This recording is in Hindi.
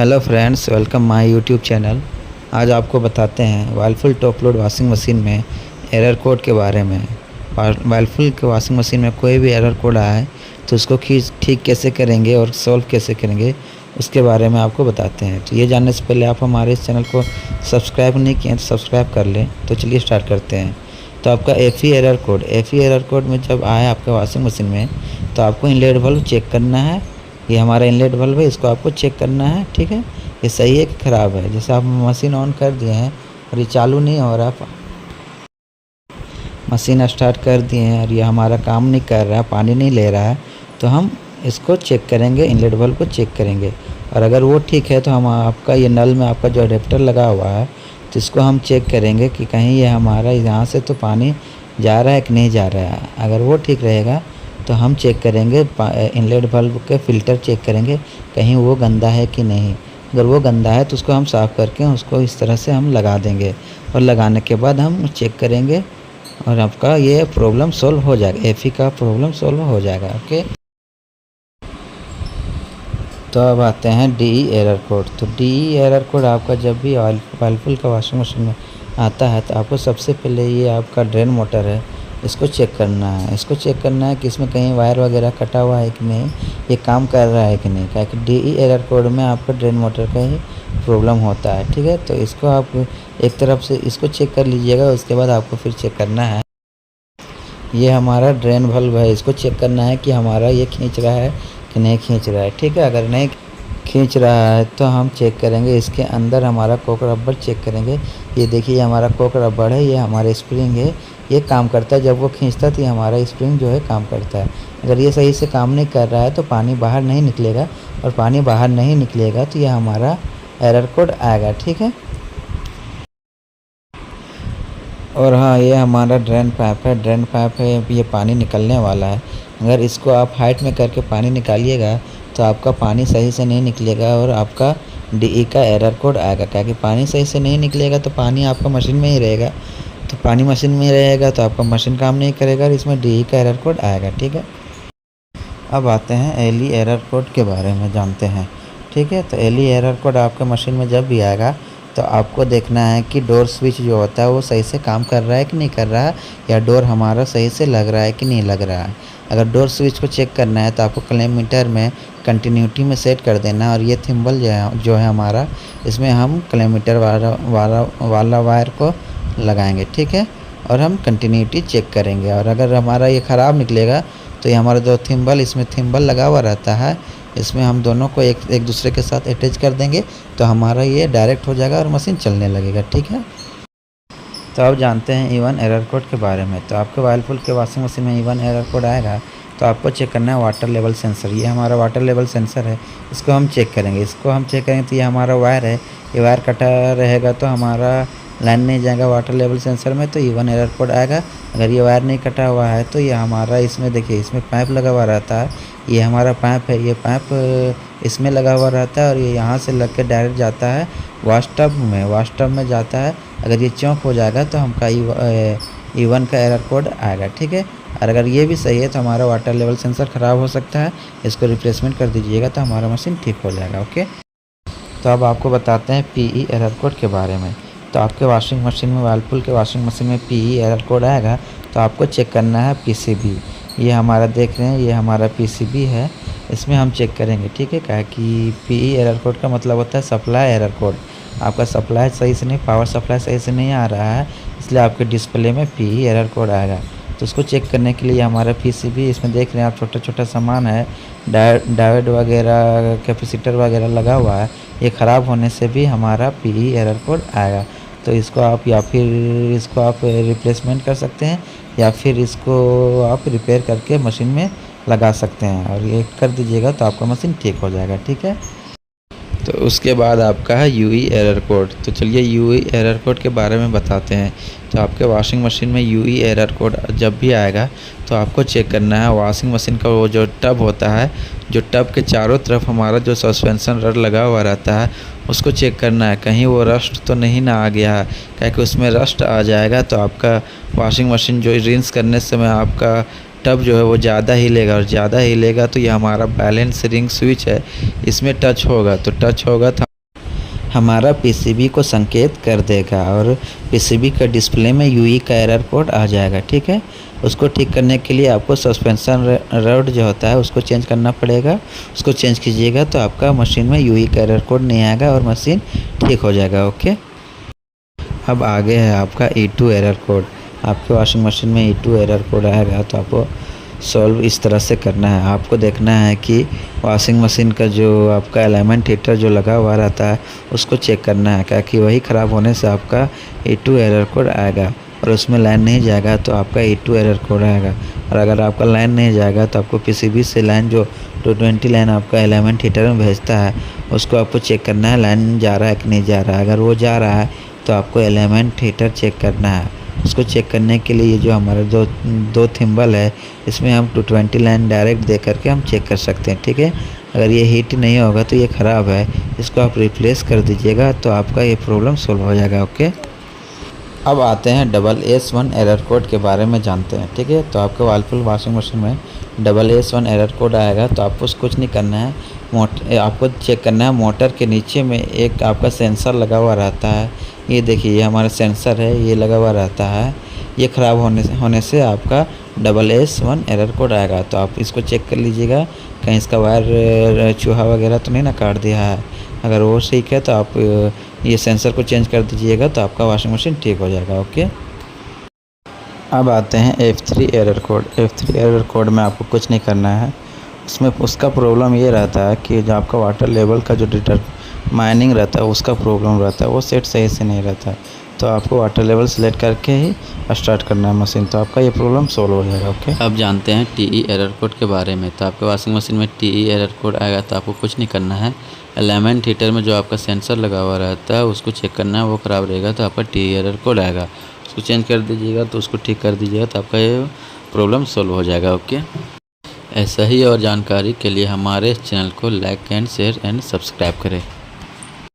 Hello friends, welcome my YouTube channel. आज आपको बताते हैं Whirlpool top load washing machine में एरर कोड के बारे में। वर्लपूल के वॉशिंग मशीन में कोई भी एरर कोड आया है तो उसको ठीक कैसे करेंगे और सॉल्व कैसे करेंगे उसके बारे में आपको बताते हैं। तो ये जानने से पहले आप हमारे इस चैनल को सब्सक्राइब नहीं किए तो सब्सक्राइब कर लें। तो चलिए स्टार्ट करते हैं। तो आपका एफई एरर कोड में जब आए आपके वॉशिंग मशीन में तो आपको इनलेट वाल्व चेक करना है। ये हमारा इनलेट वाल्व है, इसको आपको चेक करना है। ठीक है, ये सही है कि ख़राब है। जैसे आप मशीन ऑन कर दिए हैं और ये चालू नहीं हो रहा, मशीन स्टार्ट कर दिए हैं और ये हमारा काम नहीं कर रहा, पानी नहीं ले रहा है, तो हम इसको चेक करेंगे, इनलेट वाल्व को चेक करेंगे। और अगर वो ठीक है तो हम आपका ये नल में आपका जो अडेप्टर लगा हुआ है तो इसको हम चेक करेंगे कि कहीं ये हमारा यहाँ से तो पानी जा रहा है कि नहीं जा रहा है। अगर वो ठीक रहेगा तो हम चेक करेंगे, इनलेट वाल्व के फ़िल्टर चेक करेंगे कहीं वो गंदा है कि नहीं। अगर वो गंदा है तो उसको हम साफ़ करके उसको इस तरह से हम लगा देंगे और लगाने के बाद हम चेक करेंगे और आपका ये प्रॉब्लम सॉल्व हो जाएगा, एफई का प्रॉब्लम सॉल्व हो जाएगा। ओके, तो अब आते हैं डीई एरर कोड। तो डीई एरर कोड आपका जब भी वर्लपूल का वॉशिंग मशीन में आता है तो आपको सबसे पहले ये आपका ड्रेन मोटर है, इसको चेक करना है। इसको चेक करना है कि इसमें कहीं वायर वगैरह कटा हुआ है कि नहीं, ये काम कर रहा है कि नहीं। क्या कि डीई एरर कोड में आपका ड्रेन मोटर का ही प्रॉब्लम होता है। ठीक है, तो इसको आप एक तरफ से इसको चेक कर लीजिएगा, उसके बाद आपको फिर चेक करना है ये हमारा ड्रेन वाल्व है, इसको चेक करना है कि हमारा ये खींच रहा है कि नहीं खींच रहा है। ठीक है, अगर नहीं खींच रहा है तो हम चेक करेंगे इसके अंदर हमारा कोक रबर चेक करेंगे। ये देखिए हमारा कोक रबर है, ये हमारा स्प्रिंग है, ये काम करता है। जब वो खींचता है तो ये हमारा स्प्रिंग जो है काम करता है। अगर ये सही से काम नहीं कर रहा है तो पानी बाहर नहीं निकलेगा, और पानी बाहर नहीं निकलेगा तो ये हमारा एरर कोड आएगा। ठीक है, और हाँ, ये हमारा ड्रेन पाइप है, ये पानी निकलने वाला है। अगर इसको आप हाइट में करके पानी निकालिएगा तो आपका पानी सही से नहीं निकलेगा और आपका डीई का एरर कोड आएगा। क्या कि पानी सही से नहीं निकलेगा तो पानी आपका मशीन में ही रहेगा, तो पानी मशीन में रहेगा तो आपका मशीन काम नहीं करेगा और इसमें डीई का एरर कोड आएगा। ठीक है, अब आते हैं एलई एरर कोड के बारे में जानते हैं। ठीक है, तो एलई एरर कोड आपके मशीन में जब भी आएगा तो आपको देखना है कि डोर स्विच जो होता है वो सही से काम कर रहा है कि नहीं कर रहा है, या डोर हमारा सही से लग रहा है कि नहीं लग रहा है। अगर डोर स्विच को चेक करना है तो आपको क्लेमीटर में कंटिन्यूटी में सेट कर देना है, और ये थिम्बल जो है हमारा, इसमें हम क्लेमीटर वाला वायर को लगाएंगे। ठीक है, और हम कंटिन्यूटी चेक करेंगे। और अगर हमारा ये ख़राब निकलेगा तो ये हमारा जो थिम्बल, इसमें थिम्बल लगा हुआ रहता है, इसमें हम दोनों को एक दूसरे के साथ अटैच कर देंगे तो हमारा ये डायरेक्ट हो जाएगा और मशीन चलने लगेगा। ठीक है, तो अब जानते हैं इवन एरर कोड के बारे में। तो आपके वर्लपूल के वॉशिंग मशीन में इवन एरर कोड आएगा तो आपको चेक करना है वाटर लेवल सेंसर। ये हमारा वाटर लेवल सेंसर है, इसको हम चेक करेंगे। तो ये हमारा वायर है, ये वायर कटा रहेगा तो हमारा लाइन नहीं जाएगा वाटर लेवल सेंसर में, तो इवन एरर कोड आएगा। अगर ये वायर नहीं कटा हुआ है तो ये हमारा, इसमें देखिए इसमें पाइप लगा हुआ रहता है, ये हमारा पाइप है, ये पाइप इसमें लगा हुआ रहता है और ये यहाँ से लग के डायरेक्ट जाता है वाश टब में जाता है। अगर ये चौक हो जाएगा तो हमका इवन का एरर कोड आएगा। ठीक है, और अगर ये भी सही है तो हमारा वाटर लेवल सेंसर ख़राब हो सकता है, इसको रिप्लेसमेंट कर दीजिएगा तो हमारा मशीन ठीक हो जाएगा। ओके, तो अब आपको बताते हैं पीई एरर कोड के बारे में। तो आपके वॉशिंग मशीन में, वर्लपूल के वॉशिंग मशीन में पीई एरर कोड आएगा तो आपको चेक करना है पीसीबी। ये हमारा देख रहे हैं, ये हमारा पीसीबी है, इसमें हम चेक करेंगे। ठीक है, क्या कि पीई एरर कोड का मतलब होता है सप्लाई एरर कोड। आपका सप्लाई सही से नहीं, पावर सप्लाई सही से नहीं आ रहा है, इसलिए आपके डिस्प्ले में पीई एरर कोड आएगा। तो उसको चेक करने के लिए हमारा पीसीबी, इसमें देख रहे हैं आप छोटा छोटा सामान है, डायोड वगैरह, कैपेसिटर वगैरह लगा हुआ है, ये ख़राब होने से भी हमारा पीई एरर कोड आएगा। तो इसको आप इसको आप रिप्लेसमेंट कर सकते हैं या फिर इसको आप रिपेयर करके मशीन में लगा सकते हैं, और ये कर दीजिएगा तो आपका मशीन ठीक हो जाएगा। ठीक है, तो उसके बाद आपका है यूई एरर कोड। तो चलिए यूई एरर कोड के बारे में बताते हैं। तो आपके वॉशिंग मशीन में यूई एरर कोड जब भी आएगा तो आपको चेक करना है वॉशिंग मशीन का वो जो टब होता है, जो टब के चारों तरफ हमारा जो सस्पेंशन रड लगा हुआ रहता है, उसको चेक करना है कहीं वो रस्ट तो नहीं ना आ गया है। क्योंकि उसमें रस्ट आ जाएगा तो आपका वॉशिंग मशीन जो रिंस करने समय आपका टब जो है वो ज़्यादा हिलेगा, और ज़्यादा हिलेगा तो ये हमारा बैलेंस रिंग स्विच है, इसमें टच होगा तो हमारा पीसीबी को संकेत कर देगा और पीसीबी का डिस्प्ले में यूई का एरर कोड आ जाएगा। ठीक है, उसको ठीक करने के लिए आपको सस्पेंशन रॉड जो होता है उसको चेंज करना पड़ेगा। उसको चेंज कीजिएगा तो आपका मशीन में यूई का एरर कोड नहीं आएगा और मशीन ठीक हो जाएगा। ओके, अब आगे है आपका E2 एरर कोड। आपके वॉशिंग मशीन में E2 एरर कोड आएगा तो आपको सॉल्व इस तरह से करना है। आपको देखना है कि वॉशिंग मशीन का जो आपका एलिमेंट हीटर जो लगा हुआ रहता है उसको चेक करना है, क्या कि वही ख़राब होने से आपका E2 एरर कोड आएगा और उसमें लाइन नहीं जाएगा तो आपका E2 एरर कोड आएगा। और अगर आपका लाइन नहीं जाएगा तो आपको पीसीबी से लाइन जो 220 लाइन आपका एलिमेंट हीटर में भेजता है उसको आपको चेक करना है लाइन जा रहा है कि नहीं जा रहा है। अगर वो जा रहा है तो आपको एलिमेंट हीटर चेक करना है। उसको चेक करने के लिए ये जो हमारा दो थिम्बल है इसमें हम 220 लाइन डायरेक्ट दे करके हम चेक कर सकते हैं। ठीक है, अगर ये हीट नहीं होगा तो ये ख़राब है, इसको आप रिप्लेस कर दीजिएगा तो आपका ये प्रॉब्लम सोल्व हो जाएगा। ओके, अब आते हैं SS1 एरर कोड के बारे में जानते हैं। ठीक है, तो आपके वर्लपूल वॉशिंग मशीन में SS1 एरर कोड आएगा तो आपको कुछ नहीं करना है। आपको चेक करना है मोटर के नीचे में एक आपका सेंसर लगा हुआ रहता है। ये देखिए, ये हमारा सेंसर है, ये लगा हुआ रहता है। ये ख़राब होने से आपका SS1 एरर कोड आएगा। तो आप इसको चेक कर लीजिएगा कहीं इसका वायर चूहा वगैरह तो नहीं ना काट दिया है। अगर वो ठीक है तो आप ये सेंसर को चेंज कर दीजिएगा तो आपका वॉशिंग मशीन ठीक हो जाएगा। ओके, अब आते हैं F3 error code. F3 error code में आपको कुछ नहीं करना है। उसमें उसका प्रॉब्लम ये रहता है कि जो आपका वाटर लेवल का जो डिटरमाइनिंग रहता है उसका प्रॉब्लम रहता है, वो सेट सही से नहीं रहता है। तो आपको वाटर लेवल सेलेक्ट करके ही स्टार्ट करना है मशीन, तो आपका ये प्रॉब्लम सॉल्व हो जाएगा। ओके, अब जानते हैं TE एरर कोड के बारे में। तो आपके वॉशिंग मशीन में TE एरर कोड आएगा तो आपको कुछ नहीं करना है। एलिमेंट हीटर में जो आपका सेंसर लगा हुआ रहता है उसको चेक करना है, वो ख़राब रहेगा तो आपका TE एरर कोड आएगा। उसको चेंज कर दीजिएगा तो उसको ठीक कर दीजिएगा तो आपका ये प्रॉब्लम सॉल्व हो जाएगा। ओके, ऐसा ही और जानकारी के लिए हमारे चैनल को like and share and subscribe करें।